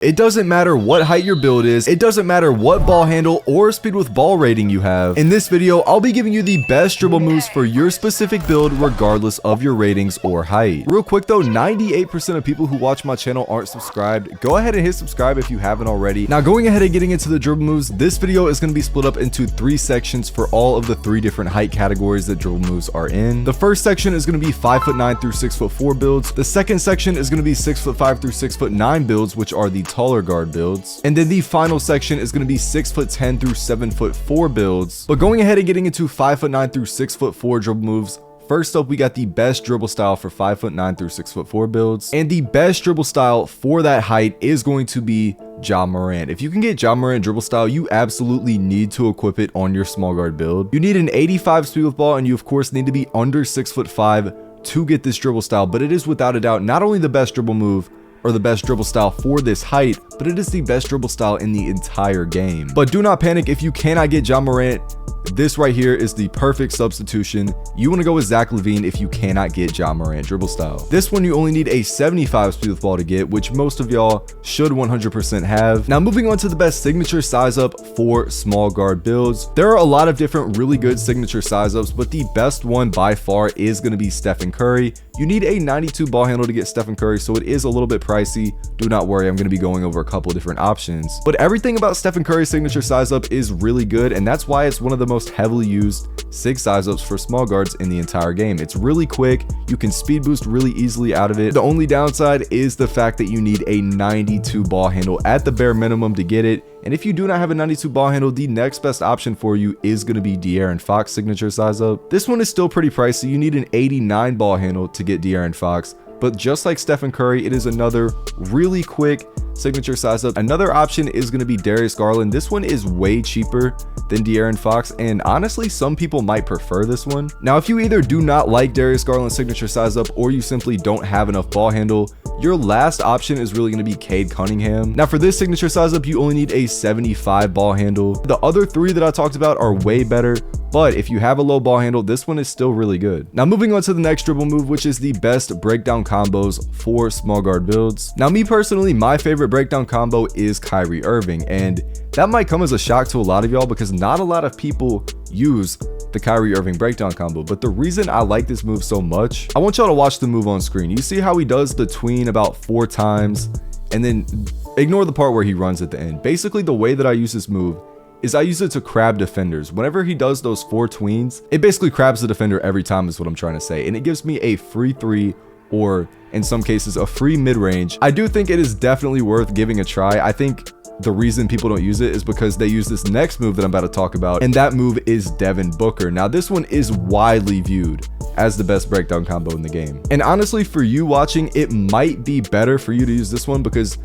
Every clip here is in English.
It doesn't matter what height your build is, it doesn't matter what ball handle or speed with ball rating you have. In this video, I'll be giving you the best dribble moves for your specific build regardless of your ratings or height. Real quick though, 98% of people who watch my channel aren't subscribed. Go ahead and hit subscribe if you haven't already. Now going ahead and getting into the dribble moves, this video is going to be split up into 3 sections for all of the 3 different height categories that dribble moves are in. The first section is going to be 5'9" through 6'4" builds. The second section is going to be 6'5" through 6'9" builds, which are the taller guard builds, and then the final section is going to be 6'10" through 7'4" builds. But going ahead and getting into 5'9" through 6'4" dribble moves, first up we got the best dribble style for 5'9" through 6'4" builds, and the best dribble style for that height is going to be Ja Morant. If you can get Ja Morant dribble style, you absolutely need to equip it on your small guard build. You need an 85 speed with ball, and you of course need to be under 6'5" to get this dribble style, but it is without a doubt not only the best dribble move or the best dribble style for this height, but it is the best dribble style in the entire game. But do not panic if you cannot get Ja Morant. This right here is the perfect substitution. You want to go with Zach LaVine if you cannot get Ja Morant dribble style. This one you only need a 75 speed with ball to get, which most of y'all should 100% have. Now moving on to the best signature size up for small guard builds. There are a lot of different really good signature size ups, but the best one by far is going to be Stephen Curry. You need a 92 ball handle to get Stephen Curry, so it is a little bit pricey. Do not worry, I'm going to be going over a couple different options. But everything about Stephen Curry's signature size up is really good, and that's why it's one of the most heavily used SIG size ups for small guards in the entire game. It's really quick, you can speed boost really easily out of it. The only downside is the fact that you need a 92 ball handle at the bare minimum to get it. And if you do not have a 92 ball handle, the next best option for you is going to be De'Aaron Fox signature size up. This one is still pretty pricey. You need an 89 ball handle to get De'Aaron Fox. But just like Stephen Curry, it is another really quick signature size up. Another option is going to be Darius Garland. This one is way cheaper than De'Aaron Fox, and honestly some people might prefer this one. Now if you either do not like Darius Garland's signature size up or you simply don't have enough ball handle, your last option is really going to be Cade Cunningham. Now for this signature size up, you only need a 75 ball handle. The other 3 that I talked about are way better, but if you have a low ball handle, this one is still really good. Now moving on to the next dribble move, which is the best breakdown combos for small guard builds. Now me personally, my favorite breakdown combo is Kyrie Irving, and that might come as a shock to a lot of y'all because not a lot of people use the Kyrie Irving breakdown combo. But the reason I like this move so much, I want y'all to watch the move on screen. You see how he does the tween about 4 times, and then ignore the part where he runs at the end. Basically the way that I use this move is I use it to crab defenders. Whenever he does those 4 tweens, it basically crabs the defender every time is what I'm trying to say, and it gives me a free 3, or in some cases a free mid-range. I do think it is definitely worth giving a try. I think the reason people don't use it is because they use this next move that I'm about to talk about, and that move is Devin Booker. Now this one is widely viewed as the best breakdown combo in the game, and honestly for you watching, it might be better for you to use this one because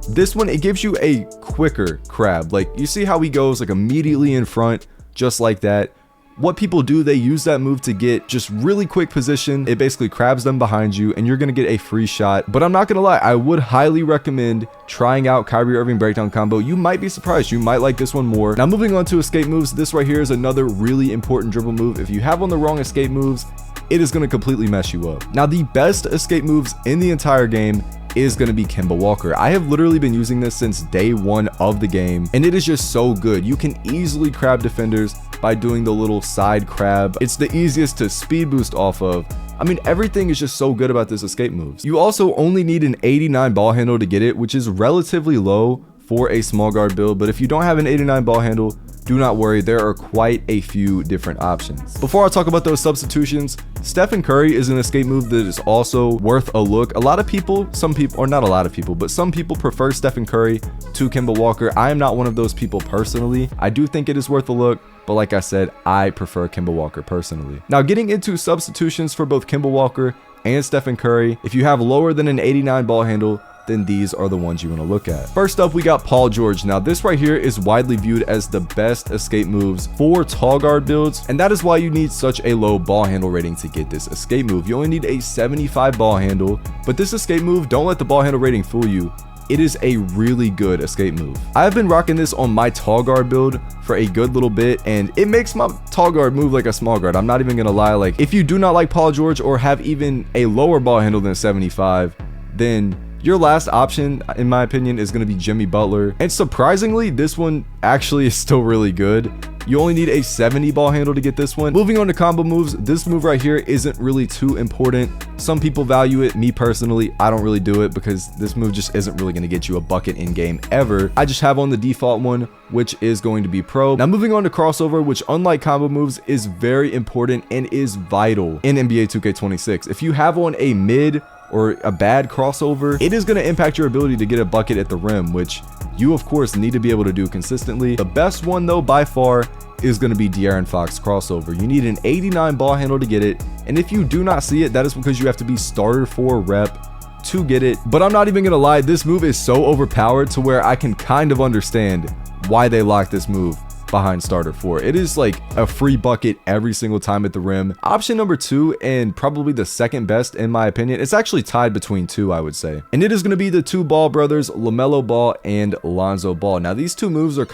this one, it gives you a quicker crab. Like you see how he goes like immediately in front, just like that. What people do, they use that move to get just really quick position. It basically crabs them behind you and you're going to get a free shot. But I'm not going to lie, I would highly recommend trying out Kyrie Irving breakdown combo. You might be surprised, you might like this one more. Now moving on to escape moves, this right here is another really important dribble move. If you have on the wrong escape moves, it is going to completely mess you up. Now the best escape moves in the entire game is going to be Kemba Walker. I have literally been using this since day 1 of the game, and it is just so good. You can easily crab defenders by doing the little side crab. It's the easiest to speed boost off of. I mean, everything is just so good about this escape moves. You also only need an 89 ball handle to get it, which is relatively low for a small guard build, but if you don't have an 89 ball handle, do not worry, there are quite a few different options. Before I talk about those substitutions, Stephen Curry is an escape move that is also worth a look. A lot of people, some people, or not a lot of people, but some people prefer Stephen Curry to Kemba Walker. I am not one of those people personally. I do think it is worth a look, but like I said, I prefer Kemba Walker personally. Now getting into substitutions for both Kemba Walker and Stephen Curry, if you have lower than an 89 ball handle, then these are the ones you want to look at. First up, we got Paul George. Now this right here is widely viewed as the best escape moves for tall guard builds, and that is why you need such a low ball handle rating to get this escape move. You only need a 75 ball handle, but this escape move, don't let the ball handle rating fool you. It is a really good escape move. I've been rocking this on my tall guard build for a good little bit, and it makes my tall guard move like a small guard. I'm not even gonna lie. Like if you do not like Paul George or have even a lower ball handle than 75, then Your last option, in my opinion, is going to be Jimmy Butler. And surprisingly, this one actually is still really good. You only need a 70 ball handle to get this one. Moving on to combo moves, this move right here isn't really too important. Some people value it. Me personally, I don't really do it because this move just isn't really going to get you a bucket in game ever. I just have on the default one, which is going to be pro. Now moving on to crossover, which unlike combo moves is very important and is vital in NBA 2K26. If you have on a mid or a bad crossover, it is going to impact your ability to get a bucket at the rim, which you of course need to be able to do consistently. The best one though by far is going to be De'Aaron Fox crossover. You need an 89 ball handle to get it, and if you do not see it, that is because you have to be starter 4 rep to get it. But I'm not even gonna lie, this move is so overpowered to where I can kind of understand why they locked this move behind starter 4. It is like a free bucket every single time at the rim. Option number 2, and probably the second best in my opinion, it's actually tied between 2, I would say, and it is going to be the 2 Ball brothers, LaMelo Ball and Lonzo Ball. Now these 2 moves are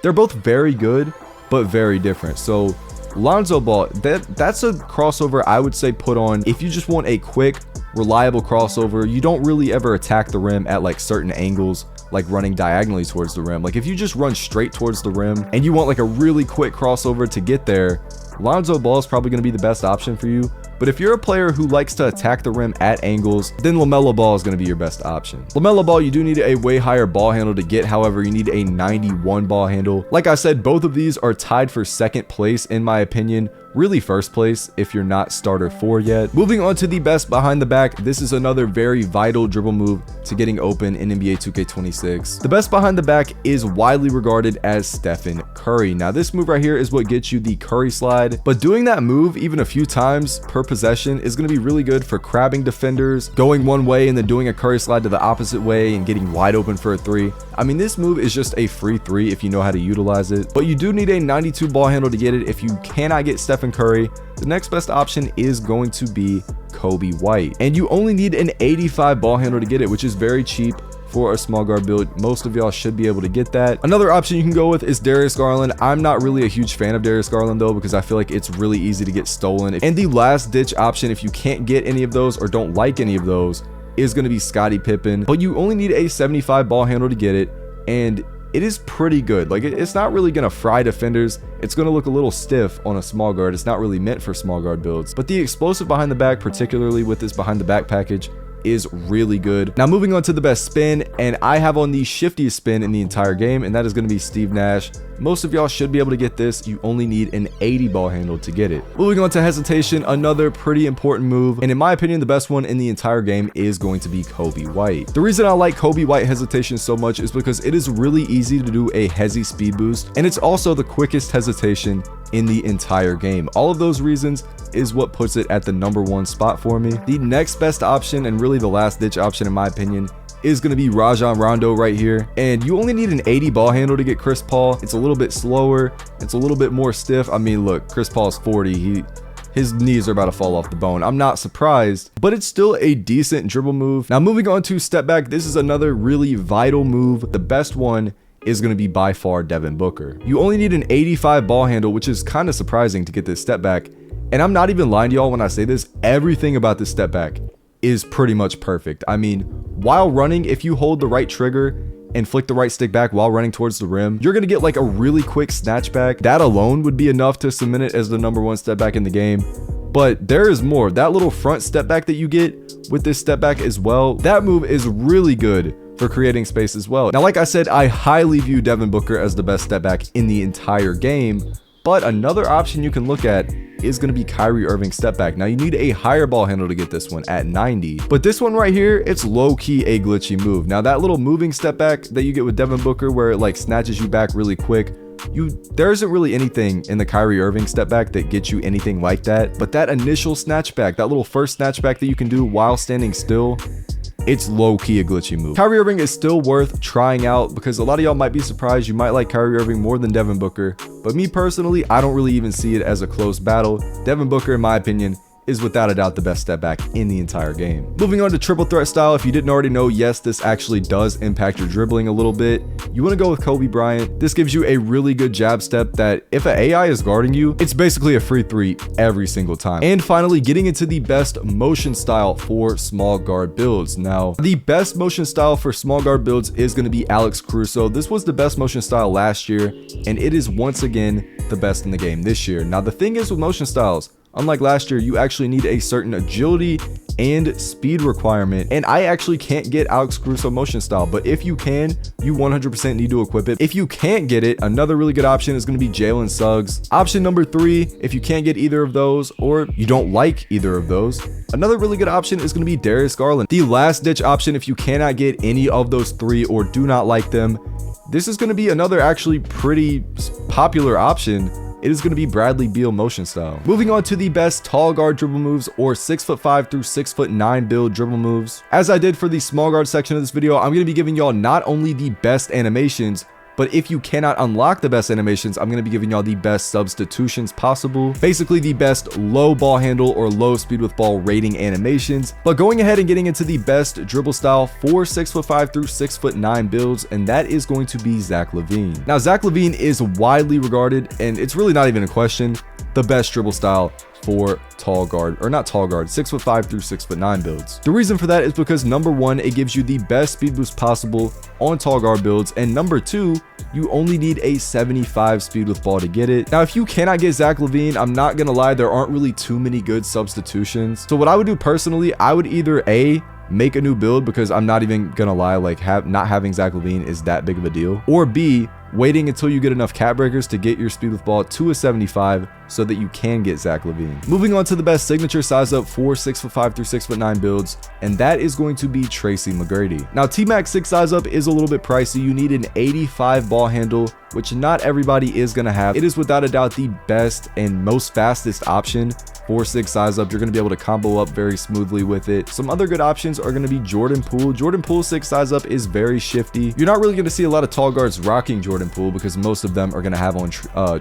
they're both very good but very different. So Lonzo Ball, that's a crossover I would say put on if you just want a quick, reliable crossover. You don't really ever attack the rim at like certain angles, like running diagonally towards the rim. Like if you just run straight towards the rim and you want like a really quick crossover to get there, Lonzo Ball is probably going to be the best option for you. But if you're a player who likes to attack the rim at angles, then LaMelo Ball is going to be your best option. LaMelo Ball, you do need a way higher ball handle to get. However, you need a 91 ball handle. Like I said, both of these are tied for second place in my opinion. Really first place if you're not starter 4 yet. Moving on to the best behind the back, this is another very vital dribble move to getting open in NBA 2K26. The best behind the back is widely regarded as Stephen Curry. Now this move right here is what gets you the Curry slide, but doing that move even a few times per possession is going to be really good for crabbing defenders, going one way and then doing a Curry slide to the opposite way and getting wide open for a 3. I mean, this move is just a free 3 if you know how to utilize it, but you do need a 92 ball handle to get it. If you cannot get Stephen Curry, the next best option is going to be Kobe White, and you only need an 85 ball handle to get it, which is very cheap for a small guard build. Most of y'all should be able to get that. Another option you can go with is Darius Garland. I'm not really a huge fan of Darius Garland though, because I feel like it's really easy to get stolen. And the last ditch option, if you can't get any of those or don't like any of those, is going to be Scottie Pippen, but you only need a 75 ball handle to get it, and it is pretty good. Like it's not really going to fry defenders. It's going to look a little stiff on a small guard. It's not really meant for small guard builds, but the explosive behind the back, particularly with this behind the back package, is really good. Now moving on to the best spin, and I have on the shiftiest spin in the entire game, and that is going to be Steve Nash. Most of y'all should be able to get this. You only need an 80 ball handle to get it. Moving on to hesitation, another pretty important move, and in my opinion the best one in the entire game is going to be Kobe White. The reason I like Kobe White hesitation so much is because it is really easy to do a hezi speed boost, and it's also the quickest hesitation in the entire game. All of those reasons is what puts it at the #1 spot for me. The next best option, and really the last ditch option in my opinion, is going to be Rajon Rondo right here, and you only need an 80 ball handle to get Chris Paul. It's a little bit slower, it's a little bit more stiff. I mean, look, Chris Paul's 40, his knees are about to fall off the bone. I'm not surprised, but it's still a decent dribble move. Now moving on to step back, this is another really vital move. The best one is going to be by far Devin Booker. You only need an 85 ball handle, which is kind of surprising to get this step back, and I'm not even lying to y'all when I say this. Everything about this step back is pretty much perfect. I mean, while running, if you hold the right trigger and flick the right stick back while running towards the rim, you're going to get like a really quick snatch back. That alone would be enough to cement it as the #1 step back in the game. But there is more. That little front step back that you get with this step back as well, that move is really good for creating space as well. Now, like I said, I highly view Devin Booker as the best step back in the entire game, but another option you can look at is going to be Kyrie Irving step back. Now you need a higher ball handle to get this one at 90, but this one right here, it's low-key a glitchy move. Now that little moving step back that you get with Devin Booker where it like snatches you back really quick, there isn't really anything in the Kyrie Irving step back that gets you anything like that. But that initial snatch back, that little first snatch back that you can do while standing still, it's low-key a glitchy move. Kyrie Irving is still worth trying out because a lot of y'all might be surprised. You might like Kyrie Irving more than Devin Booker, but me personally, I don't really even see it as a close battle. Devin Booker, in my opinion, is without a doubt the best step back in the entire game. Moving on to triple threat style, if you didn't already know, yes, this actually does impact your dribbling a little bit. you want to go with Kobe Bryant. This gives you a really good jab step that if an AI is guarding you, it's basically a free three every single time. And finally, getting into the best motion style for small guard builds. Now, the best motion style for small guard builds is going to be Alex Caruso. This was the best motion style last year, and it is once again the best in the game this year. Now, the thing is with motion styles, unlike last year, you actually need a certain agility and speed requirement, and I actually can't get Alex Caruso motion style, but if you can, you 100% need to equip it. If you can't get it, another really good option is going to be Jalen Suggs. Option number 3, if you can't get either of those, or you don't like either of those, another really good option is going to be Darius Garland. The last ditch option, if you cannot get any of those 3 or do not like them, this is going to be another actually pretty popular option. It is going to be Bradley Beal motion style. Moving on to the best tall guard dribble moves, or 6'5" through 6'9" build dribble moves. As I did for the small guard section of this video, I'm going to be giving y'all not only the best animations, but if you cannot unlock the best animations, I'm going to be giving y'all the best substitutions possible. Basically the best low ball handle or low speed with ball rating animations. But going ahead and getting into the best dribble style for 6'5" through 6'9" builds, and that is going to be Zach LaVine. Now, Zach LaVine is widely regarded, and it's really not even a question, the best dribble style for tall guard, or not tall guard, 6'5" through 6'9" builds. The reason for that is because number 1, it gives you the best speed boost possible on tall guard builds, and number 2, you only need a 75 speed with ball to get it. Now, if you cannot get Zach LaVine, I'm not gonna lie, there aren't really too many good substitutions. So what I would do personally, I would either A, make a new build, because I'm not even gonna lie, like not having Zach LaVine is that big of a deal, or B, waiting until you get enough cap breakers to get your speed with ball to a 75 so that you can get Zach LaVine. Moving on to the best signature size up for 6'5" through 6'9" builds, and that is going to be Tracy McGrady. Now, T-Max 6 size up is a little bit pricey. You need an 85 ball handle, which not everybody is going to have. It is without a doubt the best and most fastest option for 6 size up. You're going to be able to combo up very smoothly with it. Some other good options are going to be Jordan Poole. Jordan Poole 6 size up is very shifty. You're not really going to see a lot of tall guards rocking Jordan Poole because most of them are going to have on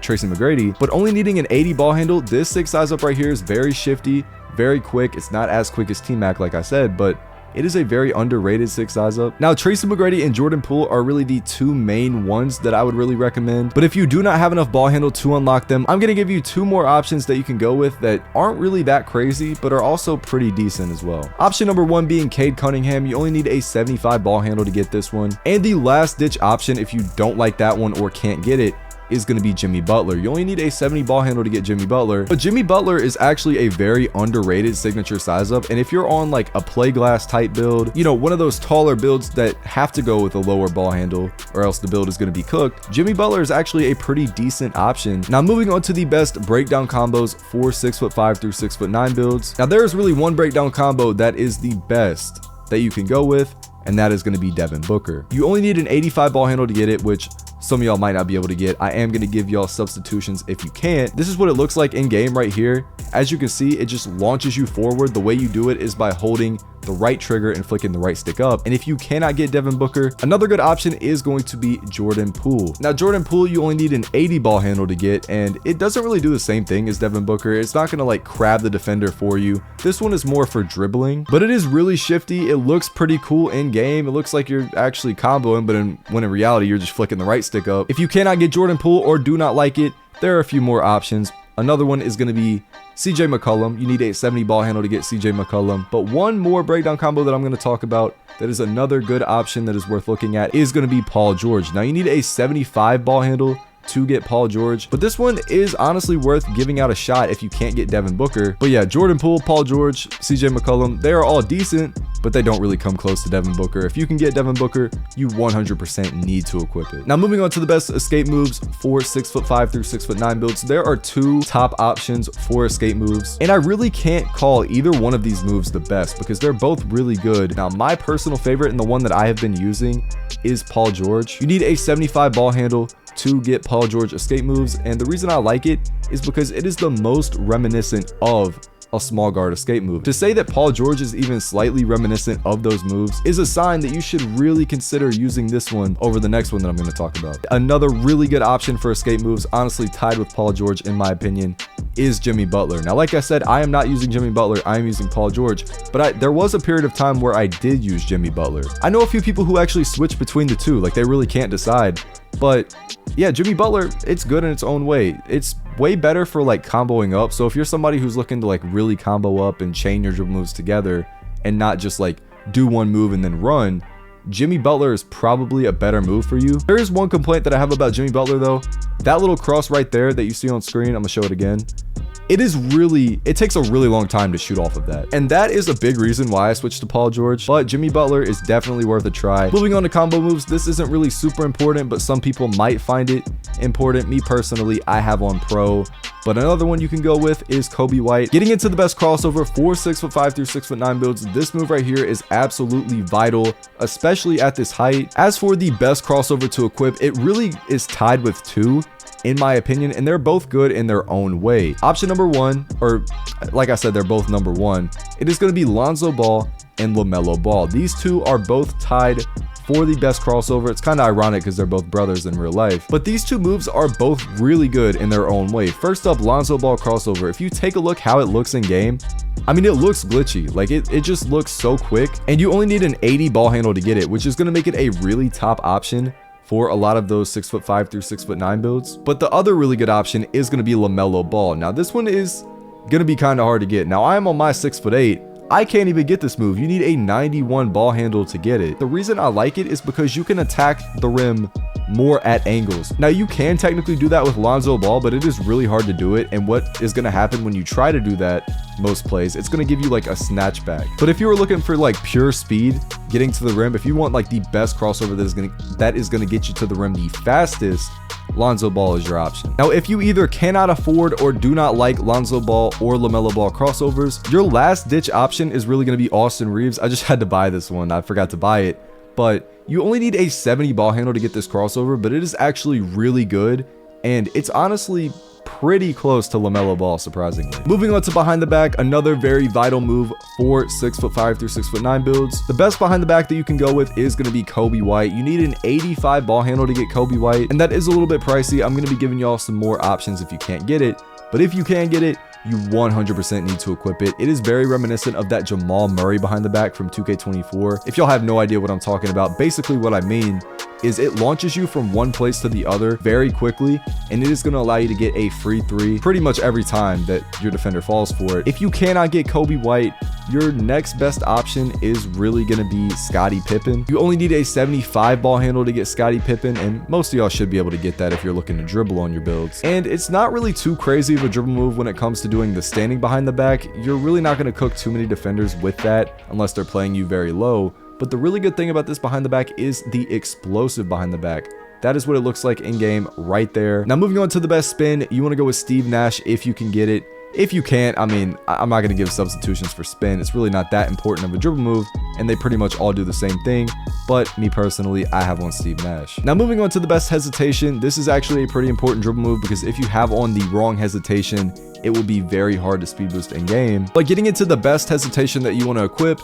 Tracy McGrady, but only needing an 80 ball handle, this 6 size up right here is very shifty, very quick. It's not as quick as T-Mac, like I said, but it is a very underrated 6 size up. Now, Tracy McGrady and Jordan Poole are really the 2 main ones that I would really recommend. But if you do not have enough ball handle to unlock them, I'm going to give you 2 more options that you can go with that aren't really that crazy, but are also pretty decent as well. Option number 1 being Cade Cunningham. You only need a 75 ball handle to get this one. And the last ditch option, if you don't like that one or can't get it, is going to be Jimmy Butler. You only need a 70 ball handle to get Jimmy Butler, but Jimmy Butler is actually a very underrated signature size up. And if you're on like a play glass type build, you know, one of those taller builds that have to go with a lower ball handle or else the build is going to be cooked, Jimmy Butler is actually a pretty decent option. Now, moving on to the best breakdown combos for 6'5" through 6'9" builds. Now, there is really one breakdown combo that is the best that you can go with, and that is going to be Devin Booker. You only need an 85 ball handle to get it, which some of y'all might not be able to get. I am going to give y'all substitutions if you can't. This is what it looks like in game right here. As you can see, it just launches you forward. The way you do it is by holding the right trigger and flicking the right stick up. And if you cannot get Devin Booker, another good option is going to be Jordan Poole. Now, Jordan Poole, you only need an 80 ball handle to get, and it doesn't really do the same thing as Devin Booker. It's not going to like crab the defender for you. This one is more for dribbling, but it is really shifty. It looks pretty cool in game. It looks like you're actually comboing, but when in reality, you're just flicking the right stick up. If you cannot get Jordan Poole or do not like it, there are a few more options. Another one is going to be CJ McCollum. You need a 70 ball handle to get CJ McCollum. But one more breakdown combo that I'm going to talk about that is another good option that is worth looking at is going to be Paul George. Now, you need a 75 ball handle to get Paul George, but this one is honestly worth giving out a shot if you can't get Devin Booker. But yeah, Jordan Poole, Paul George, CJ McCollum, they are all decent, but they don't really come close to Devin Booker. If you can get Devin Booker, you 100% need to equip it. Now, moving on to the best escape moves for 6'5" through 6'9" builds, there are 2 top options for escape moves, and I really can't call either one of these moves the best because they're both really good. Now, my personal favorite and the one that I have been using is Paul George. You need a 75 ball handle to get Paul George escape moves, and the reason I like it is because it is the most reminiscent of a small guard escape move. To say that Paul George is even slightly reminiscent of those moves is a sign that you should really consider using this one over the next one that I'm going to talk about. Another really good option for escape moves, honestly tied with Paul George in my opinion, is Jimmy Butler. Now, like I said, I am not using Jimmy Butler, I am using Paul George, but there was a period of time where I did use Jimmy Butler. I know a few people who actually switch between the two, like they really can't decide, but yeah, Jimmy Butler, it's good in its own way. It's way better for like comboing up. So if you're somebody who's looking to like really combo up and chain your dribble moves together and not just like do one move and then run, Jimmy Butler is probably a better move for you. There is one complaint that I have about Jimmy Butler though. That little cross right there that you see on screen, I'm gonna show it again. It takes a really long time to shoot off of that. And that is a big reason why I switched to Paul George, but Jimmy Butler is definitely worth a try. Moving on to combo moves, this isn't really super important, but some people might find it important. Me personally, I have on Pro. But another one you can go with is Kobe White. Getting into the best crossover for 6'5" through 6'9" builds, this move right here is absolutely vital, especially at this height. As for the best crossover to equip, it really is tied with two, in my opinion, and they're both good in their own way. Option number one, or like I said, they're both number one, it is going to be Lonzo Ball and LaMelo Ball. These two are both tied for the best crossover. It's kind of ironic because they're both brothers in real life, but these two moves are both really good in their own way. First up, Lonzo Ball crossover. If you take a look how it looks in game, I mean, it looks glitchy. Like it just looks so quick, and you only need an 80 ball handle to get it, which is going to make it a really top option for a lot of those 6'5" through 6'9" builds. But the other really good option is going to be LaMelo Ball. Now this one is going to be kind of hard to get. Now I am on my 6'8". I can't even get this move. You need a 91 ball handle to get it. The reason I like it is because you can attack the rim more at angles. Now you can technically do that with Lonzo Ball, but it is really hard to do it. And what is going to happen when you try to do that most plays, it's going to give you like a snatch back. But if you were looking for like pure speed getting to the rim, if you want like the best crossover that is going to get you to the rim the fastest, Lonzo Ball is your option. Now, if you either cannot afford or do not like Lonzo Ball or LaMelo Ball crossovers, your last ditch option is really going to be Austin Reeves. I just had to buy this one. I forgot to buy it, but you only need a 70 ball handle to get this crossover, but it is actually really good, and it's honestly pretty close to LaMelo Ball, surprisingly. Moving on to behind the back, another very vital move for 6'5" through 6'9" builds. The best behind the back that you can go with is going to be Kobe White. You need an 85 ball handle to get Kobe White, and that is a little bit pricey. I'm going to be giving y'all some more options if you can't get it, but if you can get it, you 100% need to equip it. It is very reminiscent of that Jamal Murray behind the back from 2K24. If y'all have no idea what I'm talking about, basically what I mean is it launches you from one place to the other very quickly, and it is going to allow you to get a free three pretty much every time that your defender falls for it. If you cannot get Kobe White, your next best option is really going to be Scottie Pippen. You only need a 75 ball handle to get Scottie Pippen, and most of y'all should be able to get that if you're looking to dribble on your builds. And it's not really too crazy of a dribble move when it comes to doing the standing behind the back. You're really not going to cook too many defenders with that unless they're playing you very low. But the really good thing about this behind the back is the explosive behind the back. That is what it looks like in game right there. Now moving on to the best spin, you want to go with Steve Nash if you can get it. If you can't, I mean, I'm not going to give substitutions for spin. It's really not that important of a dribble move, and they pretty much all do the same thing. But me personally, I have on Steve Nash. Now moving on to the best hesitation, this is actually a pretty important dribble move because if you have on the wrong hesitation, it will be very hard to speed boost in game. But getting into the best hesitation that you want to equip,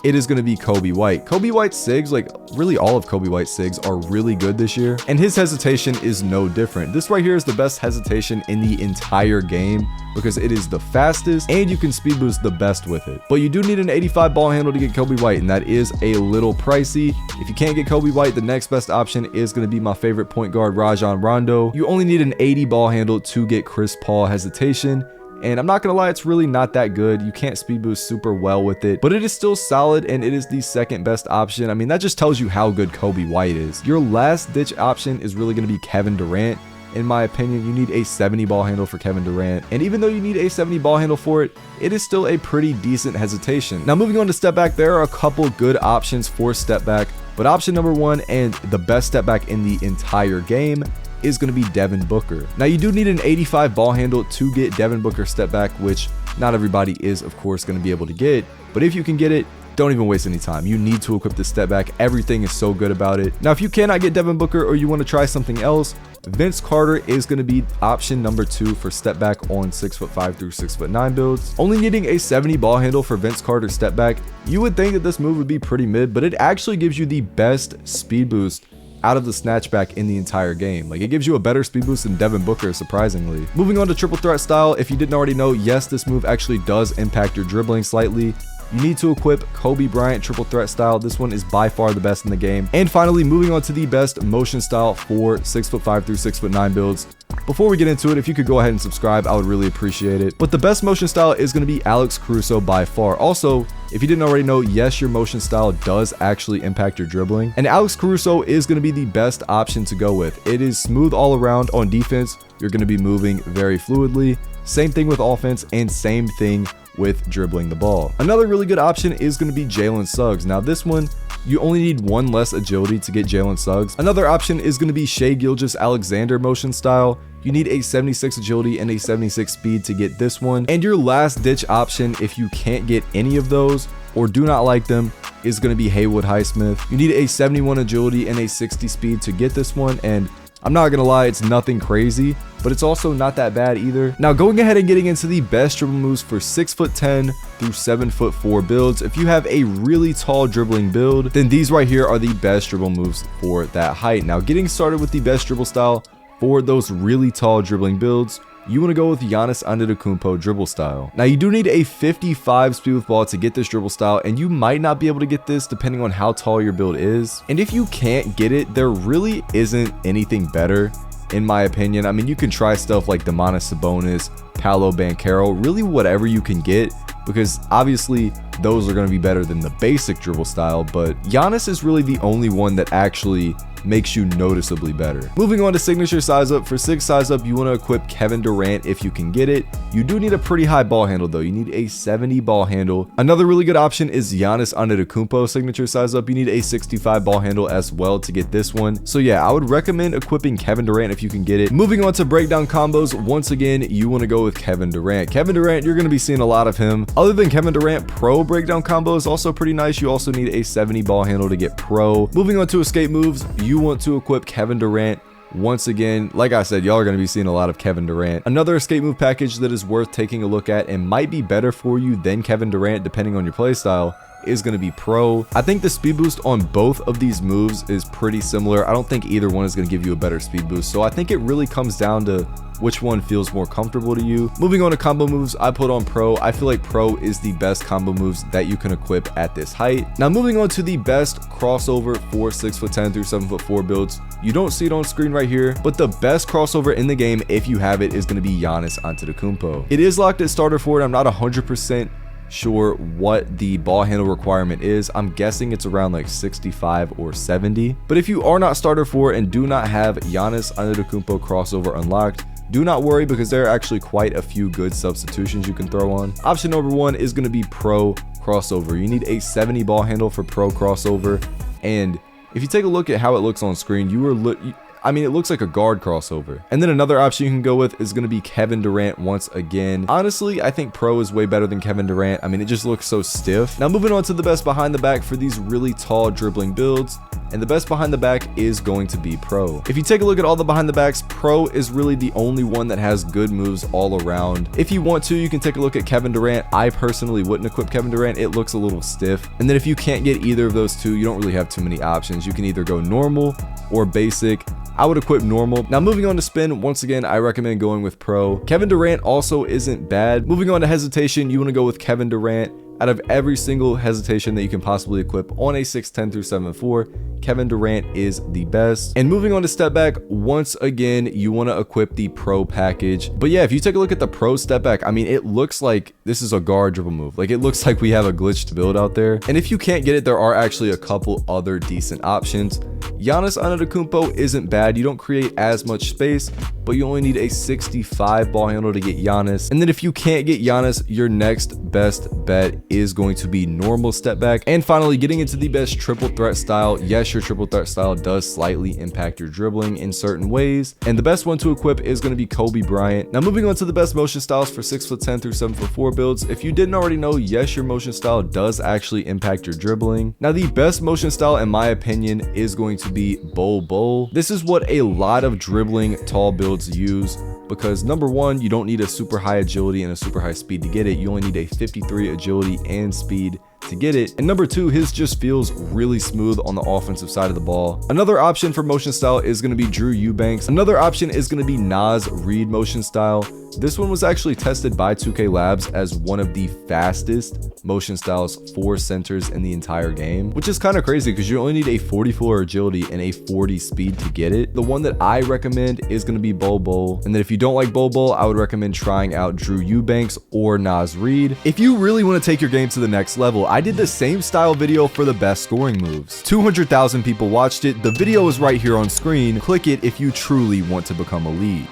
it is going to be Kobe White. Kobe White's SIGs, like really all of Kobe White's SIGs are really good this year, and his hesitation is no different. This right here is the best hesitation in the entire game because it is the fastest and you can speed boost the best with it. But you do need an 85 ball handle to get Kobe White, and that is a little pricey. If you can't get Kobe White, the next best option is going to be my favorite point guard, Rajon Rondo. You only need an 80 ball handle to get Chris Paul hesitation. And I'm not gonna lie, it's really not that good. You can't speed boost super well with it, but it is still solid, and it is the second best option. I mean, that just tells you how good Kobe White is. Your last ditch option is really gonna be Kevin Durant. In my opinion, you need a 70 ball handle for Kevin Durant, and even though you need a 70 ball handle for it, it is still a pretty decent hesitation. Now moving on to step back, there are a couple good options for step back, but option number one and the best step back in the entire game is going to be Devin Booker. Now you do need an 85 ball handle to get Devin Booker step back, which not everybody is of course going to be able to get, but if you can get it, don't even waste any time. You need to equip the step back. Everything is so good about it. Now, if you cannot get Devin Booker or you want to try something else, Vince Carter is going to be option number 2 for step back on 6'5" through 6'9" builds. Only needing a 70 ball handle for Vince Carter step back, you would think that this move would be pretty mid, but it actually gives you the best speed boost out of the snatchback in the entire game. Like, it gives you a better speed boost than Devin Booker, surprisingly. Moving on to triple threat style, if you didn't already know, yes, this move actually does impact your dribbling slightly. You need to equip Kobe Bryant triple threat style. This one is by far the best in the game. And finally, moving on to the best motion style for 6'5" through 6'9" builds. Before we get into it, if you could go ahead and subscribe, I would really appreciate it. But the best motion style is going to be Alex Caruso by far. Also, if you didn't already know, yes, your motion style does actually impact your dribbling. And Alex Caruso is going to be the best option to go with. It is smooth all around on defense. You're going to be moving very fluidly. Same thing with offense and same thing with dribbling the ball. Another really good option is going to be Jalen Suggs. Now this one, you only need 1 less agility to get Jalen Suggs. Another option is going to be Shai Gilgeous-Alexander motion style. You need a 76 agility and a 76 speed to get this one. And your last ditch option, if you can't get any of those or do not like them, is going to be Haywood Highsmith. You need a 71 agility and a 60 speed to get this one. And I'm not gonna lie, it's nothing crazy, but it's also not that bad either. Now, going ahead and getting into the best dribble moves for 6'10" through 7'4" builds. If you have a really tall dribbling build, then these right here are the best dribble moves for that height. Now, getting started with the best dribble style for those really tall dribbling builds, you want to go with Giannis Antetokounmpo dribble style. Now, you do need a 55 speed with ball to get this dribble style, and you might not be able to get this depending on how tall your build is. And if you can't get it, there really isn't anything better, in my opinion. I mean, you can try stuff like Domantas Sabonis, Paolo Banchero, really whatever you can get, because obviously those are going to be better than the basic dribble style, but Giannis is really the only one that actually makes you noticeably better. Moving on to signature size up. For 6 size up, you want to equip Kevin Durant if you can get it. You do need a pretty high ball handle though. You need a 70 ball handle. Another really good option is Giannis Antetokounmpo signature size up. You need a 65 ball handle as well to get this one. So yeah, I would recommend equipping Kevin Durant if you can get it. Moving on to breakdown combos. Once again, you want to go with Kevin Durant. Kevin Durant, you're going to be seeing a lot of him. Other than Kevin Durant, pro breakdown combo is also pretty nice. You also need a 70 ball handle to get pro. Moving on to escape moves, you want to equip Kevin Durant. Once again, like I said, y'all are going to be seeing a lot of Kevin Durant. Another escape move package that is worth taking a look at and might be better for you than Kevin Durant depending on your playstyle is going to be pro. I think the speed boost on both of these moves is pretty similar. I don't think either one is going to give you a better speed boost, so I think it really comes down to which one feels more comfortable to you. Moving on to combo moves, I put on pro. I feel like pro is the best combo moves that you can equip at this height. Now, moving on to the best crossover for 6'10" through 7'4" builds. You don't see it on screen right here, but the best crossover in the game, if you have it, is going to be Giannis Antetokounmpo. It is locked at starter for it. I'm not 100% sure what the ball handle requirement is. I'm guessing it's around like 65 or 70. But if you are not starter for it and do not have Giannis Antetokounmpo crossover unlocked, do not worry, because there are actually quite a few good substitutions you can throw on. Option number 1 is going to be pro crossover. You need a 70 ball handle for pro crossover, and if you take a look at how it looks on screen, it looks like a guard crossover. And then another option you can go with is going to be Kevin Durant once again. Honestly, I think pro is way better than Kevin Durant. I mean, it just looks so stiff. Now, moving on to the best behind the back for these really tall dribbling builds. And the best behind the back is going to be pro. If you take a look at all the behind the backs, pro is really the only one that has good moves all around. If you want to, you can take a look at Kevin Durant. I personally wouldn't equip Kevin Durant. It looks a little stiff. And then if you can't get either of those two, you don't really have too many options. You can either go normal or basic. I would equip normal. Now, moving on to spin, once again, I recommend going with pro. Kevin Durant also isn't bad. Moving on to hesitation, you want to go with Kevin Durant. Out of every single hesitation that you can possibly equip on a 6'10" through 7'4", Kevin Durant is the best. And moving on to step back, once again, you want to equip the pro package. But yeah, if you take a look at the pro step back, I mean, it looks like this is a guard dribble move. Like, it looks like we have a glitched build out there. And if you can't get it, there are actually a couple other decent options. Giannis Antetokounmpo isn't bad. You don't create as much space, but you only need a 65 ball handle to get Giannis. And then if you can't get Giannis, your next best bet is going to be normal step back. And finally, getting into the best triple threat style. Yes, your triple threat style does slightly impact your dribbling in certain ways, and the best one to equip is going to be Kobe Bryant. Now moving on to the best motion styles for 6'10" through 7'4" builds. If you didn't already know, yes, your motion style does actually impact your dribbling. Now the best motion style in my opinion is going to be bowl. This is what a lot of dribbling tall builds use, because number one, you don't need a super high agility and a super high speed to get it. You only need a 53 agility and speed to get it. And number two, his just feels really smooth on the offensive side of the ball. Another option for motion style is going to be Drew Eubanks. Another option is going to be Naz Reid motion style. This one was actually tested by 2K Labs as one of the fastest motion styles for centers in the entire game, which is kind of crazy because you only need a 44 agility and a 40 speed to get it. The one that I recommend is going to be Bowl. And then if you don't like Bowl, I would recommend trying out Drew Eubanks or Naz Reid. If you really want to take your game to the next level, I did the same style video for the best scoring moves. 200,000 people watched it. The video is right here on screen. Click it if you truly want to become elite.